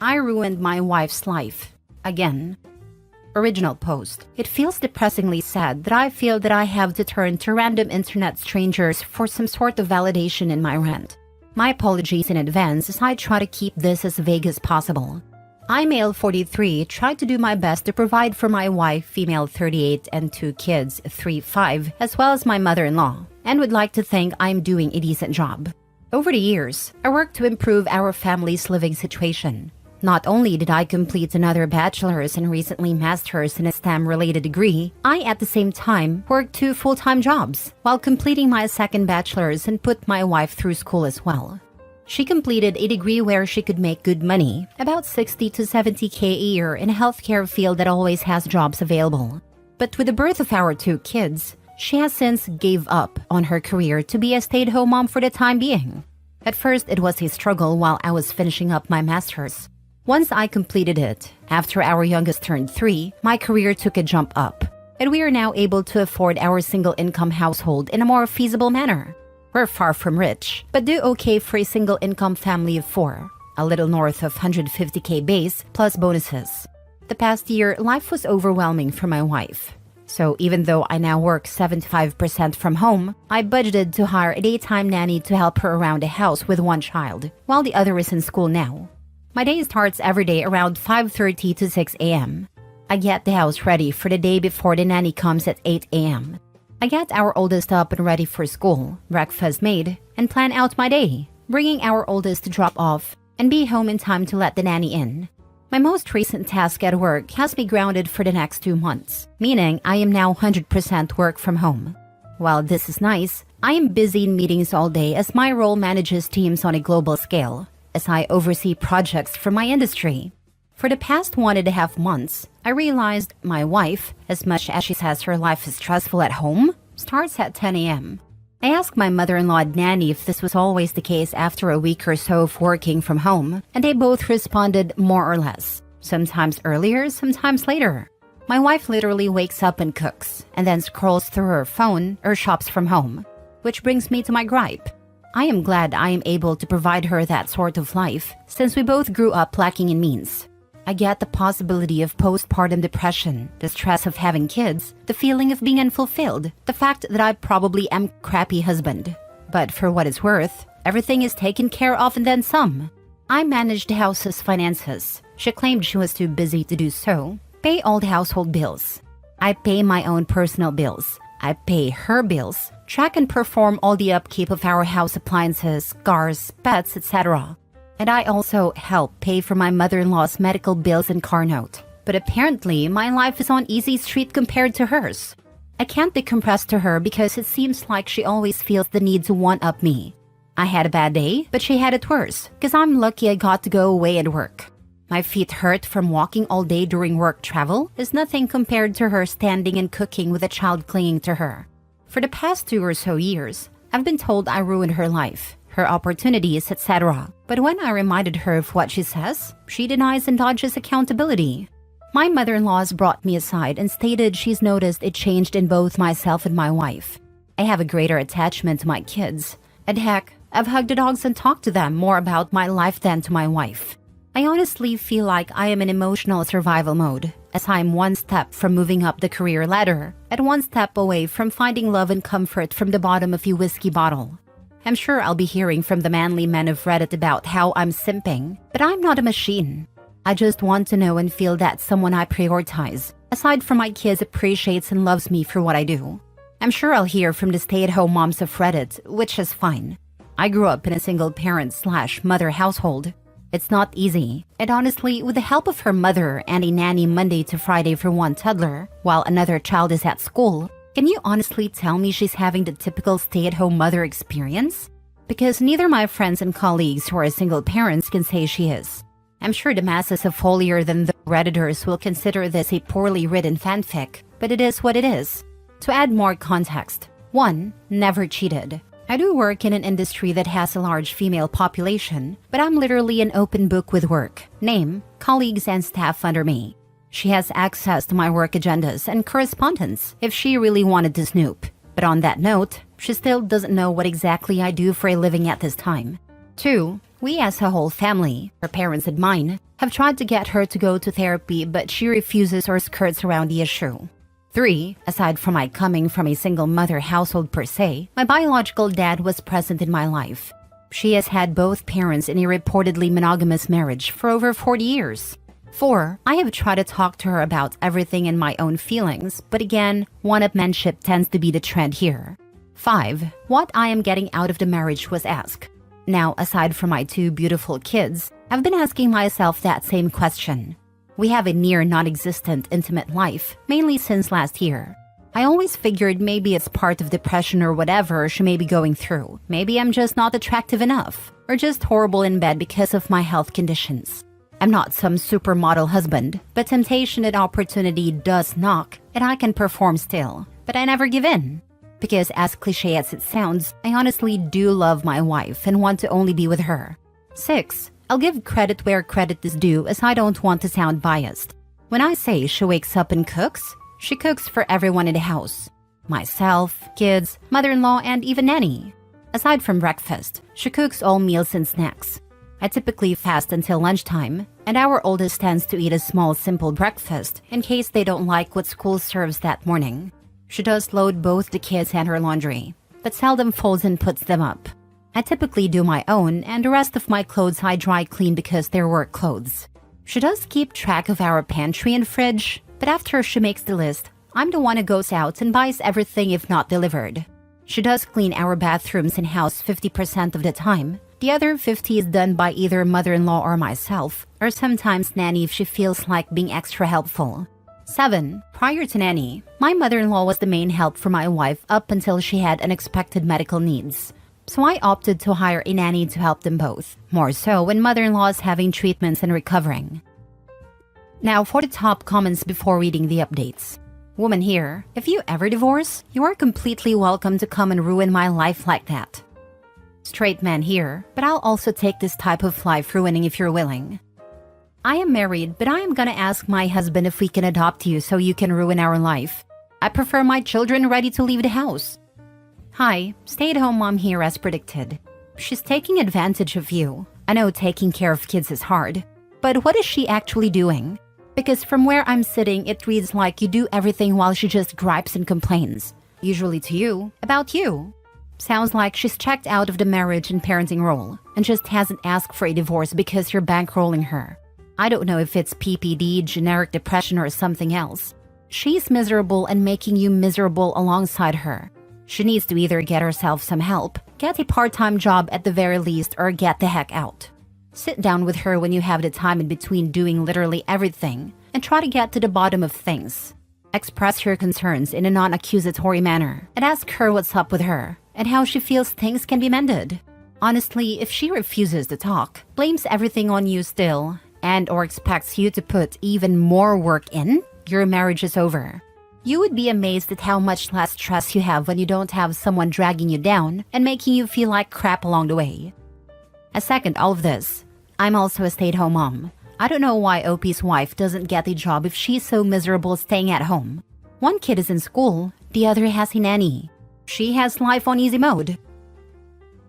I ruined my wife's life. Again. Original post. It feels depressingly sad that I feel that I have to turn to random internet strangers for some sort of validation in my rant. My apologies in advance as I try to keep this as vague as possible. I, male 43, tried to do my best to provide for my wife, female 38, and 2 kids, 3, 5, as well as my mother-in-law, and would like to think I'm doing a decent job. Over the years, I worked to improve our family's living situation. Not only did I complete another bachelor's and recently master's in a STEM-related degree, I at the same time worked 2 full-time jobs while completing my second bachelor's and put my wife through school as well. She completed a degree where she could make good money, about 60 to 70K a year in a healthcare field that always has jobs available. But with the birth of our 2 kids, she has since gave up on her career to be a stay-at-home mom for the time being. At first, it was a struggle while I was finishing up my master's. Once I completed it, after our youngest turned 3, my career took a jump up, and we are now able to afford our single-income household in a more feasible manner. We're far from rich, but do okay for a single-income family of 4, a little north of 150K base plus bonuses. The past year, life was overwhelming for my wife. So even though I now work 75% from home, I budgeted to hire a daytime nanny to help her around the house with 1 child, while the other is in school now. My day starts every day around 5:30 to 6 a.m. I get the house ready for the day before the nanny comes at 8 a.m. I get our oldest up and ready for school, breakfast made, and plan out my day, bringing our oldest to drop off and be home in time to let the nanny in. My most recent task at work has me grounded for the next 2 months, meaning I am now 100% work from home. While this is nice, I am busy in meetings all day as my role manages teams on a global scale, as I oversee projects for my industry. For the past 1.5 months, I realized my wife, as much as she says her life is stressful at home, starts at 10 a.m. I asked my mother-in-law nanny if this was always the case after a week or so of working from home, and they both responded more or less, sometimes earlier, sometimes later. My wife literally wakes up and cooks, and then scrolls through her phone or shops from home, which brings me to my gripe. I am glad I am able to provide her that sort of life, since we both grew up lacking in means. I get the possibility of postpartum depression, the stress of having kids, the feeling of being unfulfilled, the fact that I probably am a crappy husband. But for what it's worth, everything is taken care of and then some. I manage the house's finances. She claimed she was too busy to do so. Pay all the household bills. I pay my own personal bills. I pay her bills, track and perform all the upkeep of our house appliances, cars, pets, etc. And I also help pay for my mother-in-law's medical bills and car note. But apparently, my life is on easy street compared to hers. I can't decompress to her because it seems like she always feels the need to one-up me. I had a bad day, but she had it worse, because I'm lucky I got to go away and work. My feet hurt from walking all day during work travel is nothing compared to her standing and cooking with a child clinging to her. For the past 2 or so years, I've been told I ruined her life, her opportunities, etc. But when I reminded her of what she says, she denies and dodges accountability. My mother-in-law has brought me aside and stated she's noticed a change in both myself and my wife. I have a greater attachment to my kids. And heck, I've hugged the dogs and talked to them more about my life than to my wife. I honestly feel like I am in emotional survival mode, as I'm 1 step from moving up the career ladder, and 1 step away from finding love and comfort from the bottom of a whiskey bottle. I'm sure I'll be hearing from the manly men of Reddit about how I'm simping, but I'm not a machine. I just want to know and feel that someone I prioritize, aside from my kids, appreciates and loves me for what I do. I'm sure I'll hear from the stay-at-home moms of Reddit, which is fine. I grew up in a single parent/mother household. It's not easy, and honestly, with the help of her mother and a nanny Monday to Friday for 1 toddler, while another child is at school, can you honestly tell me she's having the typical stay-at-home mother experience? Because neither my friends and colleagues who are single parents can say she is. I'm sure the masses of holier than the Redditors will consider this a poorly written fanfic, but it is what it is. To add more context, 1. Never cheated. I do work in an industry that has a large female population, but I'm literally an open book with work, name, colleagues, and staff under me. She has access to my work agendas and correspondence if she really wanted to snoop. But on that note, she still doesn't know what exactly I do for a living at this time. 2. We as a whole family, her parents and mine, have tried to get her to go to therapy but she refuses or skirts around the issue. 3. Aside from my coming from a single mother household per se, my biological dad was present in my life. She has had both parents in a reportedly monogamous marriage for over 40 years. 4. I have tried to talk to her about everything and my own feelings, but again, one-upmanship tends to be the trend here. 5. What I am getting out of the marriage was asked. Now, aside from my 2 beautiful kids, I've been asking myself that same question. We have a near non-existent intimate life, mainly since last year. I always figured maybe it's part of depression or whatever she may be going through. Maybe I'm just not attractive enough, or just horrible in bed because of my health conditions. I'm not some supermodel husband, but temptation and opportunity does knock, and I can perform still. But I never give in. Because as cliche as it sounds, I honestly do love my wife and want to only be with her. 6. I'll give credit where credit is due as I don't want to sound biased. When I say she wakes up and cooks, she cooks for everyone in the house. Myself, kids, mother-in-law, and even nanny. Aside from breakfast, she cooks all meals and snacks. I typically fast until lunchtime, and our oldest tends to eat a small simple breakfast in case they don't like what school serves that morning. She does load both the kids and her laundry, but seldom folds and puts them up. I typically do my own, and the rest of my clothes I dry clean because they're work clothes. She does keep track of our pantry and fridge, but after she makes the list, I'm the one who goes out and buys everything if not delivered. She does clean our bathrooms in-house 50% of the time. The other 50% is done by either mother-in-law or myself, or sometimes nanny if she feels like being extra helpful. 7. Prior to nanny, my mother-in-law was the main help for my wife up until she had unexpected medical needs. So I opted to hire a nanny to help them both, more so when mother-in-law is having treatments and recovering. Now for the top comments before reading the updates. Woman here, if you ever divorce, you are completely welcome to come and ruin my life like that. Straight man here, but I'll also take this type of life ruining if you're willing. I am married, but I am gonna ask my husband if we can adopt you so you can ruin our life. I prefer my children ready to leave the house. Hi, stay-at-home mom here as predicted. She's taking advantage of you. I know taking care of kids is hard, but what is she actually doing? Because from where I'm sitting, it reads like you do everything while she just gripes and complains. Usually to you, about you. Sounds like she's checked out of the marriage and parenting role, and just hasn't asked for a divorce because you're bankrolling her. I don't know if it's PPD, generic depression, or something else. She's miserable and making you miserable alongside her. She needs to either get herself some help, get a part-time job at the very least, or get the heck out. Sit down with her when you have the time in between doing literally everything, and try to get to the bottom of things. Express your concerns in a non-accusatory manner, and ask her what's up with her, and how she feels things can be mended. Honestly, if she refuses to talk, blames everything on you still, and or expects you to put even more work in, your marriage is over. You would be amazed at how much less stress you have when you don't have someone dragging you down and making you feel like crap along the way. A second all of this, I'm also a stay-at-home mom. I don't know why OP's wife doesn't get a job if she's so miserable staying at home. One kid is in school, the other has a nanny. She has life on easy mode.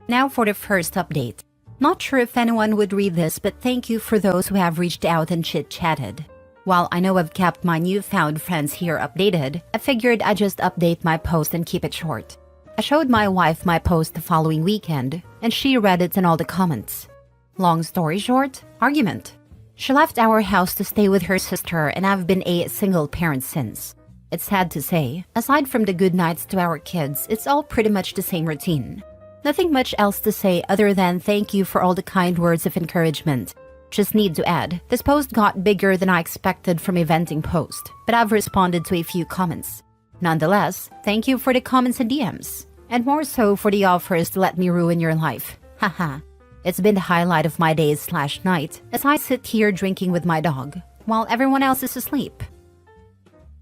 Now for the first update. Not sure if anyone would read this, but thank you for those who have reached out and chit-chatted. While I know I've kept my newfound friends here updated, I figured I'd just update my post and keep it short. I showed my wife my post the following weekend, and she read it and all the comments. Long story short, argument. She left our house to stay with her sister, and I've been a single parent since. It's sad to say, aside from the good nights to our kids, it's all pretty much the same routine. Nothing much else to say other than thank you for all the kind words of encouragement. Just need to add, this post got bigger than I expected from a venting post, but I've responded to a few comments. Nonetheless, thank you for the comments and DMs, and more so for the offers to let me ruin your life. Haha. It's been the highlight of my days/night as I sit here drinking with my dog, while everyone else is asleep.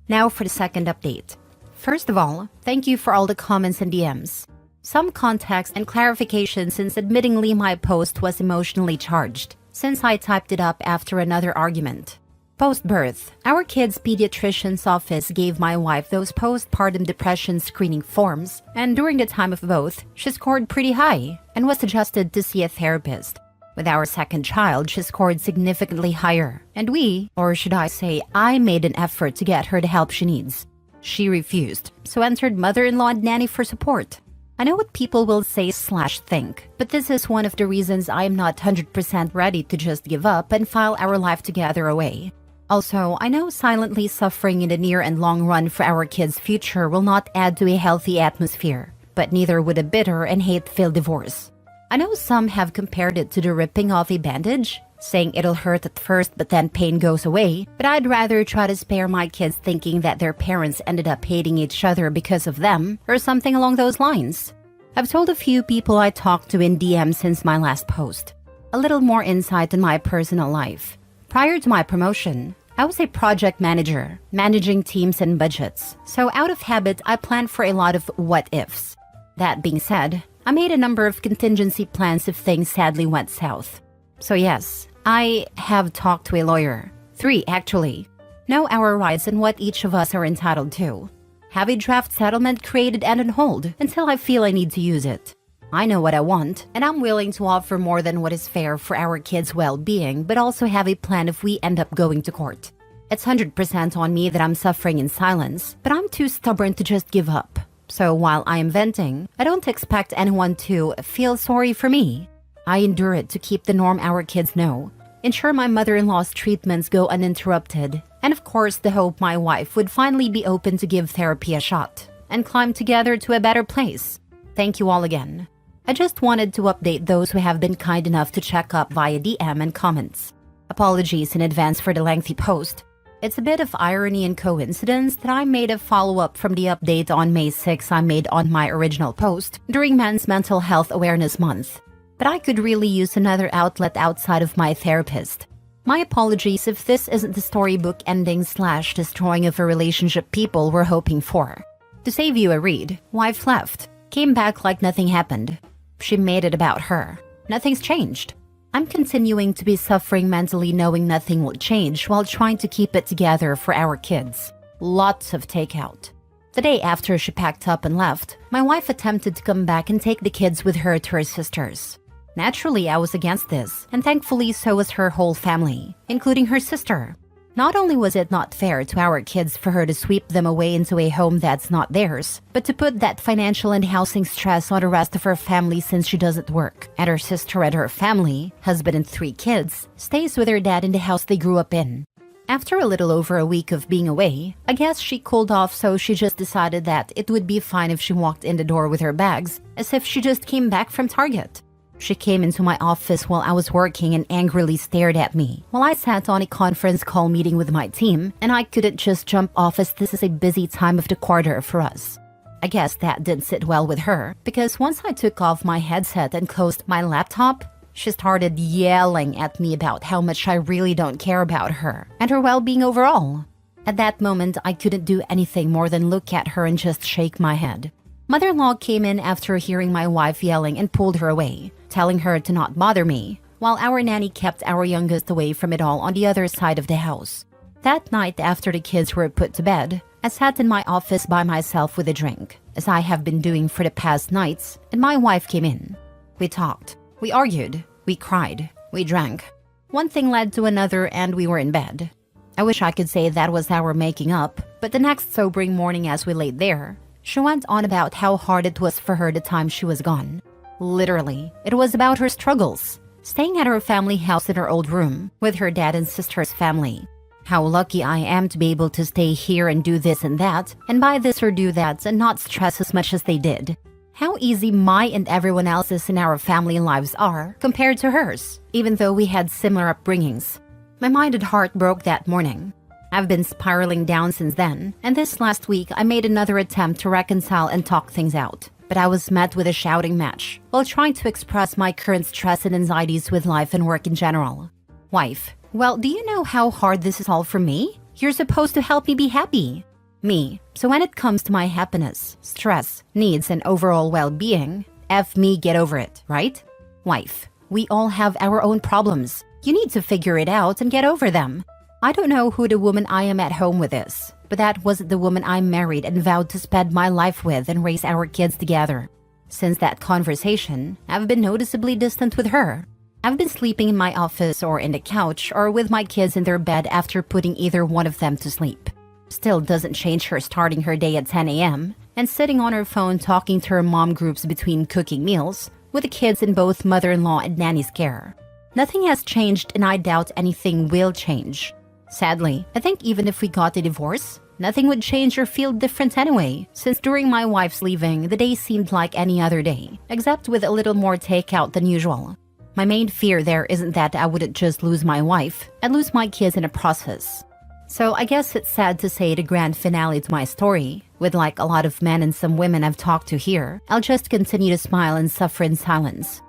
Now for the second update. First of all, thank you for all the comments and DMs. Some context and clarification since admittingly my post was emotionally charged, since I typed it up after another argument. Post-birth, our kid's pediatrician's office gave my wife those postpartum depression screening forms, and during the time of both, she scored pretty high and was suggested to see a therapist. With our second child, she scored significantly higher, and or should I say, I made an effort to get her the help she needs. She refused, so entered mother-in-law and nanny for support. I know what people will say/think, but this is one of the reasons I am not 100% ready to just give up and file our life together away. Also, I know silently suffering in the near and long run for our kids' future will not add to a healthy atmosphere, but neither would a bitter and hate-filled divorce. I know some have compared it to the ripping off a bandage, saying it'll hurt at first but then pain goes away, but I'd rather try to spare my kids thinking that their parents ended up hating each other because of them, or something along those lines. I've told a few people I talked to in DM since my last post. A little more insight in my personal life. Prior to my promotion, I was a project manager, managing teams and budgets, so out of habit I planned for a lot of what-ifs. That being said, I made a number of contingency plans if things sadly went south. So yes, I have talked to a lawyer. 3, actually. Know our rights and what each of us are entitled to. Have a draft settlement created and on hold until I feel I need to use it. I know what I want, and I'm willing to offer more than what is fair for our kids' well-being, but also have a plan if we end up going to court. It's 100% on me that I'm suffering in silence, but I'm too stubborn to just give up. So while I am venting, I don't expect anyone to feel sorry for me. I endure it to keep the norm our kids know, ensure my mother-in-law's treatments go uninterrupted, and of course the hope my wife would finally be open to give therapy a shot, and climb together to a better place. Thank you all again. I just wanted to update those who have been kind enough to check up via DM and comments. Apologies in advance for the lengthy post. It's a bit of irony and coincidence that I made a follow-up from the update on May 6 I made on my original post during Men's Mental Health Awareness Month. But I could really use another outlet outside of my therapist. My apologies if this isn't the storybook ending/destroying of a relationship people were hoping for. To save you a read, wife left, came back like nothing happened. She made it about her. Nothing's changed. I'm continuing to be suffering mentally knowing nothing will change while trying to keep it together for our kids. Lots of takeout. The day after she packed up and left, my wife attempted to come back and take the kids with her to her sister's. Naturally, I was against this, and thankfully so was her whole family, including her sister. Not only was it not fair to our kids for her to sweep them away into a home that's not theirs, but to put that financial and housing stress on the rest of her family since she doesn't work. And her sister and her family, husband and 3 kids, stays with her dad in the house they grew up in. After a little over a week of being away, I guess she cooled off, so she just decided that it would be fine if she walked in the door with her bags, as if she just came back from Target. She came into my office while I was working and angrily stared at me while I sat on a conference call meeting with my team, and I couldn't just jump off as this is a busy time of the quarter for us. I guess that didn't sit well with her, because once I took off my headset and closed my laptop, she started yelling at me about how much I really don't care about her and her well-being overall. At that moment, I couldn't do anything more than look at her and just shake my head. Mother-in-law came in after hearing my wife yelling and pulled her away, telling her to not bother me, while our nanny kept our youngest away from it all on the other side of the house. That night after the kids were put to bed, I sat in my office by myself with a drink, as I have been doing for the past nights, and my wife came in. We talked. We argued. We cried. We drank. One thing led to another and we were in bed. I wish I could say that was our making up, but the next sobering morning as we laid there, she went on about how hard it was for her the time she was gone. Literally, it was about her struggles, staying at her family house in her old room with her dad and sister's family. How lucky I am to be able to stay here and do this and that, and buy this or do that and not stress as much as they did. How easy my and everyone else's in our family lives are compared to hers, even though we had similar upbringings. My mind and heart broke that morning. I've been spiraling down since then, and this last week I made another attempt to reconcile and talk things out. But I was met with a shouting match while trying to express my current stress and anxieties with life and work in general. Wife, well, do you know how hard this is all for me? You're supposed to help me be happy. Me, so when it comes to my happiness, stress, needs, and overall well-being, F me, get over it, right? Wife, we all have our own problems. You need to figure it out and get over them. I don't know who the woman I am at home with is, but that wasn't the woman I married and vowed to spend my life with and raise our kids together. Since that conversation, I've been noticeably distant with her. I've been sleeping in my office or in the couch or with my kids in their bed after putting either one of them to sleep. Still doesn't change her starting her day at 10 a.m. and sitting on her phone talking to her mom groups between cooking meals, with the kids in both mother-in-law and nanny's care. Nothing has changed, and I doubt anything will change. Sadly, I think even if we got a divorce, nothing would change or feel different anyway, since during my wife's leaving, the day seemed like any other day, except with a little more takeout than usual. My main fear there isn't that I wouldn't just lose my wife, I'd lose my kids in the process. So I guess it's sad to say the grand finale to my story, with like a lot of men and some women I've talked to here, I'll just continue to smile and suffer in silence.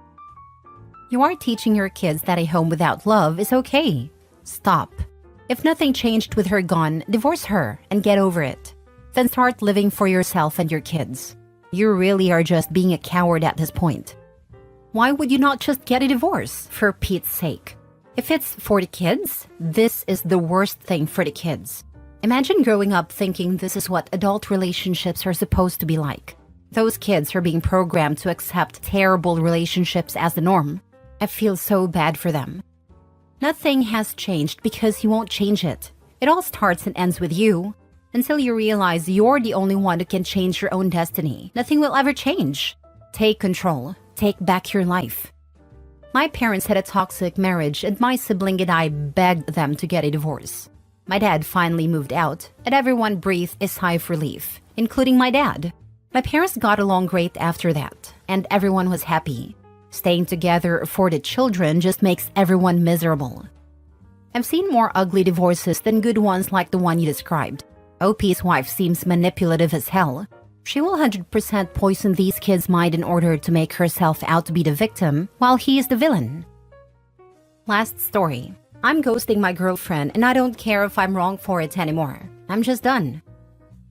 You are teaching your kids that a home without love is okay. Stop. If nothing changed with her gone, divorce her and get over it. Then start living for yourself and your kids. You really are just being a coward at this point. Why would you not just get a divorce, for Pete's sake? If it's for the kids, this is the worst thing for the kids. Imagine growing up thinking this is what adult relationships are supposed to be like. Those kids are being programmed to accept terrible relationships as the norm. I feel so bad for them. Nothing has changed because you won't change it. It all starts and ends with you. Until you realize you're the only one who can change your own destiny, nothing will ever change. Take control. Take back your life. My parents had a toxic marriage and my sibling and I begged them to get a divorce. My dad finally moved out and everyone breathed a sigh of relief, including my dad. My parents got along great after that and everyone was happy. Staying together for the children just makes everyone miserable. I've seen more ugly divorces than good ones like the one you described. OP's wife seems manipulative as hell. She will 100% poison these kids' mind in order to make herself out to be the victim, while he is the villain. Last story. I'm ghosting my girlfriend and I don't care if I'm wrong for it anymore. I'm just done.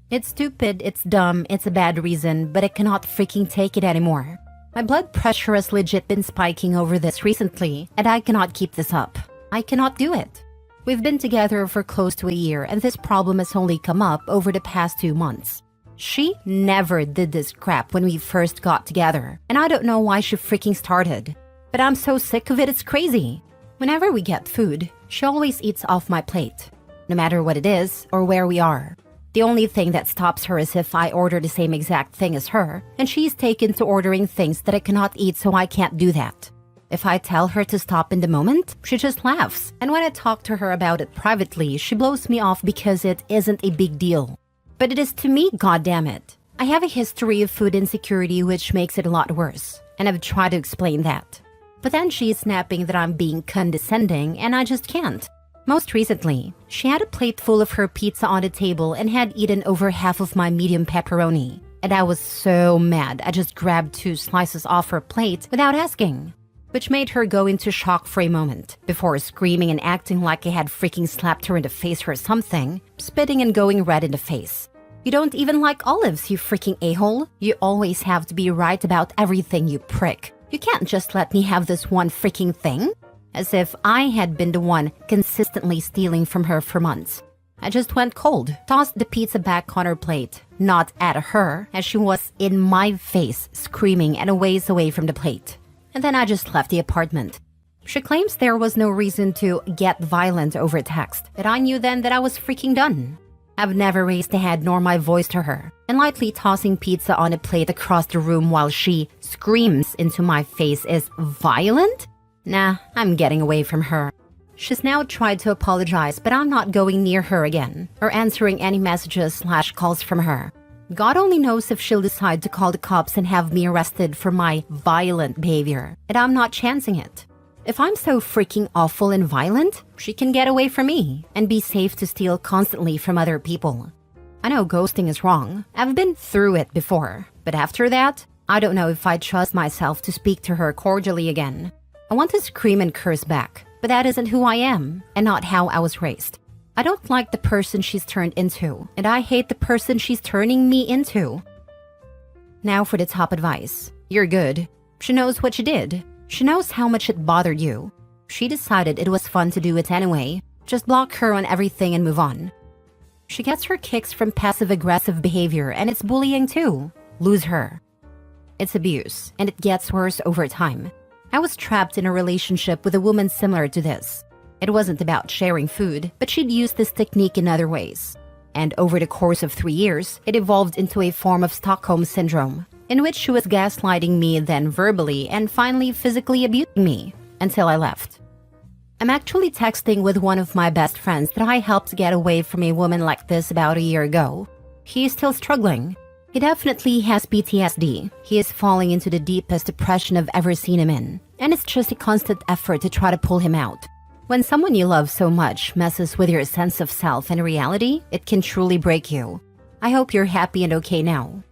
It's stupid, it's dumb, it's a bad reason, but I cannot freaking take it anymore. My blood pressure has legit been spiking over this recently, and I cannot keep this up. I cannot do it. We've been together for close to a year and this problem has only come up over the past 2 months. She never did this crap when we first got together, and I don't know why she freaking started. But I'm so sick of it, it's crazy. Whenever we get food, she always eats off my plate, no matter what it is or where we are. The only thing that stops her is if I order the same exact thing as her, and she's taken to ordering things that I cannot eat, so I can't do that. If I tell her to stop in the moment, she just laughs, and when I talk to her about it privately, she blows me off because it isn't a big deal. But it is to me, goddammit. I have a history of food insecurity which makes it a lot worse, and I've tried to explain that. But then she's snapping that I'm being condescending, and I just can't. Most recently, she had a plate full of her pizza on the table and had eaten over half of my medium pepperoni. And I was so mad I just grabbed 2 slices off her plate without asking, which made her go into shock for a moment, before screaming and acting like I had freaking slapped her in the face or something, spitting and going red in the face. You don't even like olives, you freaking a-hole. You always have to be right about everything, you prick. You can't just let me have this one freaking thing. As if I had been the one consistently stealing from her for months. I just went cold, tossed the pizza back on her plate, not at her, as she was in my face, screaming and a ways away from the plate. And then I just left the apartment. She claims there was no reason to get violent over text, but I knew then that I was freaking done. I've never raised a hand nor my voice to her, and lightly tossing pizza on a plate across the room while she screams into my face is violent? Nah, I'm getting away from her. She's now tried to apologize, but I'm not going near her again, or answering any messages/calls from her. God only knows if she'll decide to call the cops and have me arrested for my violent behavior, and I'm not chancing it. If I'm so freaking awful and violent, she can get away from me and be safe to steal constantly from other people. I know ghosting is wrong. I've been through it before, but after that, I don't know if I trust myself to speak to her cordially again. I want to scream and curse back, but that isn't who I am and not how I was raised. I don't like the person she's turned into, and I hate the person she's turning me into. Now for the top advice. You're good. She knows what you did. She knows how much it bothered you. She decided it was fun to do it anyway. Just block her on everything and move on. She gets her kicks from passive-aggressive behavior, and it's bullying too. Lose her. It's abuse, and it gets worse over time. I was trapped in a relationship with a woman similar to this. It wasn't about sharing food, but she'd used this technique in other ways. And over the course of 3 years, it evolved into a form of Stockholm Syndrome, in which she was gaslighting me, then verbally and finally physically abusing me, until I left. I'm actually texting with one of my best friends that I helped get away from a woman like this about a year ago. He is still struggling. He definitely has PTSD. He is falling into the deepest depression I've ever seen him in, and it's just a constant effort to try to pull him out. When someone you love so much messes with your sense of self and reality, it can truly break you. I hope you're happy and okay now.